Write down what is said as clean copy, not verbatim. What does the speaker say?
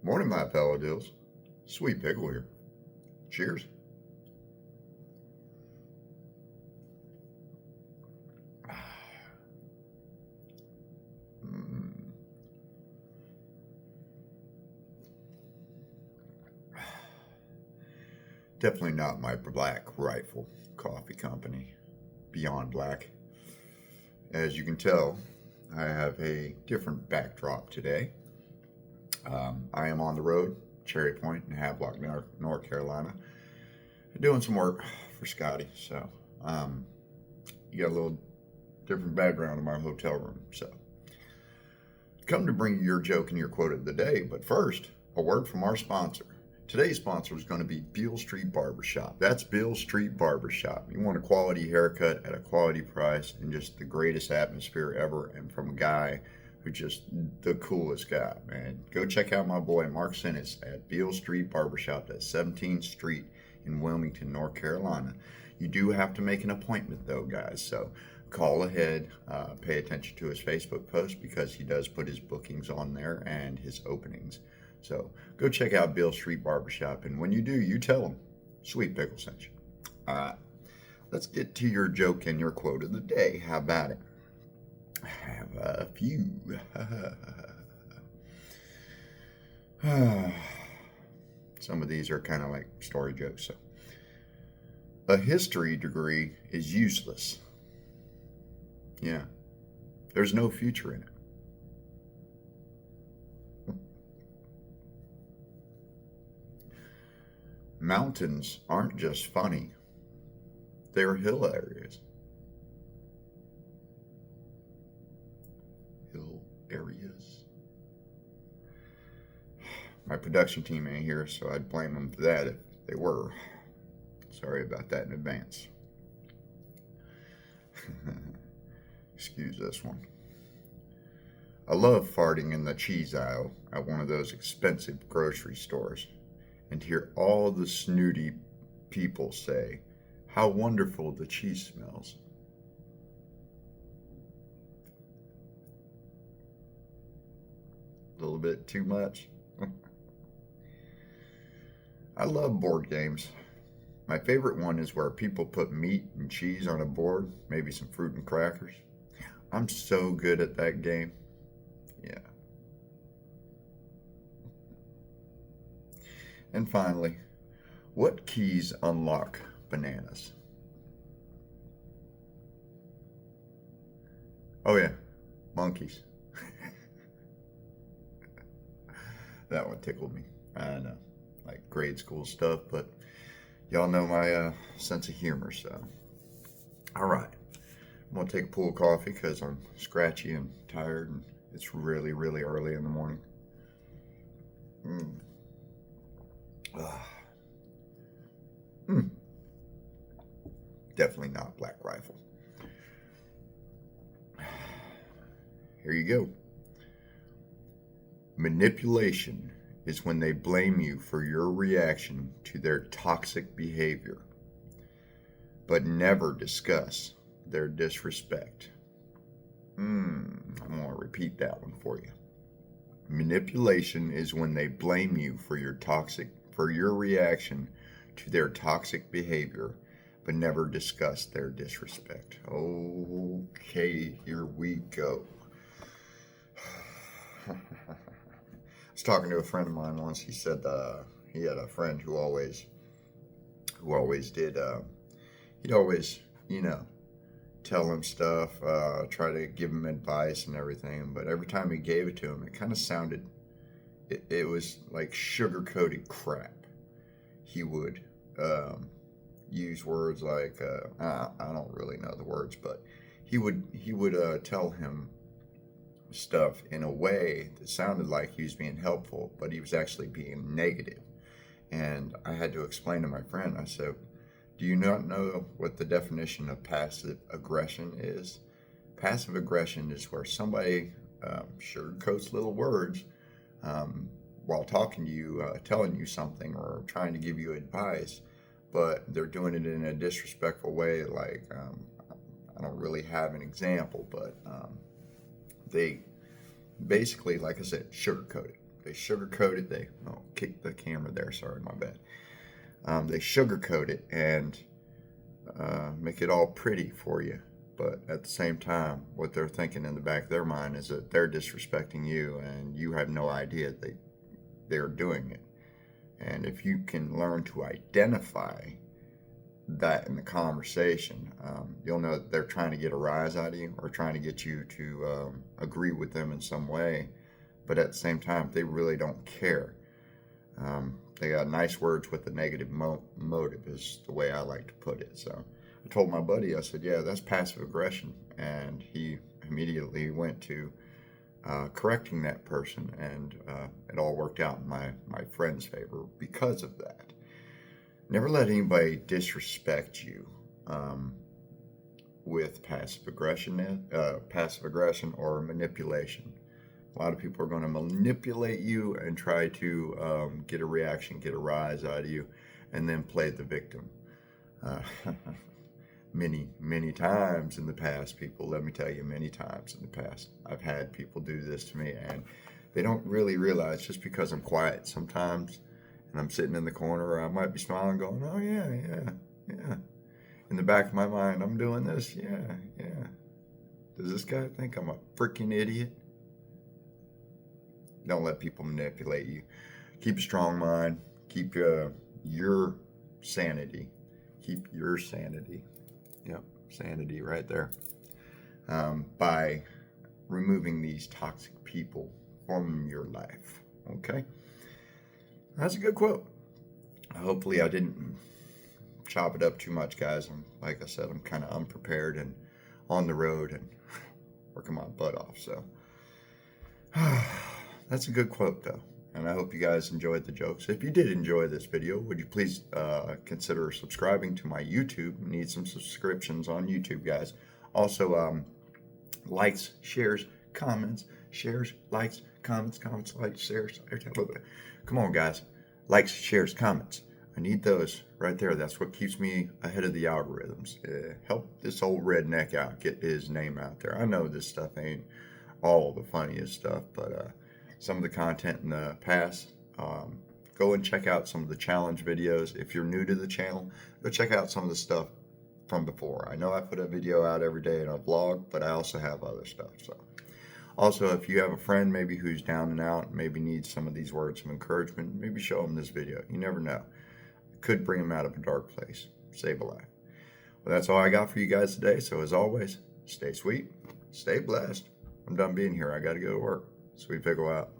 Morning, my fellow dills. Sweet pickle here. Cheers. Mm. Definitely not my Black Rifle Coffee Company, Beyond Black. As you can tell, I have a different backdrop today. I am on the road, Cherry Point in Havelock, North Carolina, doing some work for Scotty. So you got a little different background in my hotel room. So come to bring you your joke and your quote of the day. But first, a word from our sponsor. Today's sponsor is going to be Beale Street Barbershop. That's Beale Street Barbershop. You want a quality haircut at a quality price and just the greatest atmosphere ever, and from a guy who's just the coolest guy, man. Go check out my boy Mark Sinnis at Beale Street Barbershop at 17th Street in Wilmington, North Carolina. You do have to make an appointment though, guys, so call ahead, pay attention to his Facebook post because he does put his bookings on there and his openings. So go check out Beale Street Barbershop, and when you do, you tell them Sweet Pickle sent you. All right, let's get to your joke and your quote of the day. How about it? I have a few. Some of these are kind of like story jokes. So, a history degree is useless. Yeah, there's no future in it. Mountains aren't just funny, they're hilarious. Hill areas. My production team ain't here, so I'd blame them for that if they were. Sorry about that in advance. Excuse this one. I love farting in the cheese aisle at one of those expensive grocery stores and hear all the snooty people say, "How wonderful the cheese smells." A little bit too much. I love board games. My favorite one is where people put meat and cheese on a board, maybe some fruit and crackers. I'm so good at that game. Yeah. And finally, what keys unlock bananas? Oh yeah, monkeys. That one tickled me. I know, like grade school stuff, but y'all know my sense of humor, so. All right, I'm gonna take a pull of coffee because I'm scratchy and tired, and it's really, really early in the morning. Definitely not Black Rifle. Here you go. Manipulation is when they blame you for your reaction to their toxic behavior, but never discuss their disrespect. I'm going to repeat that one for you. Manipulation is when they blame you for your reaction to their toxic behavior, but never discuss their disrespect. Okay, here we go. I was talking to a friend of mine once. He said he had a friend who always did. He'd always, tell him stuff, try to give him advice and everything. But every time he gave it to him, it kind of sounded, it was like sugar-coated crap. He would use words like, I don't really know the words, but he would tell him stuff in a way that sounded like he was being helpful, but he was actually being negative. And I had to explain to my friend, I said, do you not know what the definition of passive aggression is? Passive aggression is where somebody sugarcoats little words while talking to you, telling you something or trying to give you advice, but they're doing it in a disrespectful way. Like, I don't really have an example, but they basically, like I said, sugarcoat it. They sugarcoat it. They kick the camera there. Sorry, my bad. They sugarcoat it and make it all pretty for you. But at the same time, what they're thinking in the back of their mind is that they're disrespecting you, and you have no idea they're doing it. And if you can learn to identify that in the conversation, you'll know that they're trying to get a rise out of you or trying to get you to agree with them in some way. But at the same time, they really don't care. They got nice words with a negative motive is the way I like to put it. So I told my buddy, I said, yeah, that's passive aggression. And he immediately went to correcting that person, and it all worked out in my friend's favor because of that. Never let anybody disrespect you with passive aggression or manipulation. A lot of people are going to manipulate you and try to get a reaction, get a rise out of you, and then play the victim. Many times in the past, people, let me tell you, many times in the past, I've had people do this to me, and they don't really realize just because I'm quiet sometimes and I'm sitting in the corner, I might be smiling going, oh yeah. In the back of my mind, I'm doing this, yeah. Does this guy think I'm a freaking idiot? Don't let people manipulate you. Keep a strong mind. Keep your sanity. Keep your sanity. Yep, sanity right there. By removing these toxic people from your life. Okay? That's a good quote. Hopefully I didn't chop it up too much, guys. Like I said, I'm kind of unprepared and on the road and working my butt off. So that's a good quote, though. And I hope you guys enjoyed the jokes. If you did enjoy this video, would you please consider subscribing to my YouTube? I need some subscriptions on YouTube, guys. Also, likes, shares, comments, likes, comments, likes, shares. Come on, guys. Likes, shares, comments. I need those right there. That's what keeps me ahead of the algorithms. Help this old redneck out, get his name out there. I know this stuff ain't all the funniest stuff, but some of the content in the past, go and check out some of the challenge videos. If you're new to the channel, go check out some of the stuff from before. I know I put a video out every day in a vlog, but I also have other stuff. So also, if you have a friend maybe who's down and out, maybe needs some of these words of encouragement, maybe show them this video. You never know. It could bring them out of a dark place, save a life. Well, that's all I got for you guys today. So as always, stay sweet, stay blessed. I'm done being here. I got to go to work. Sweet Pickle out.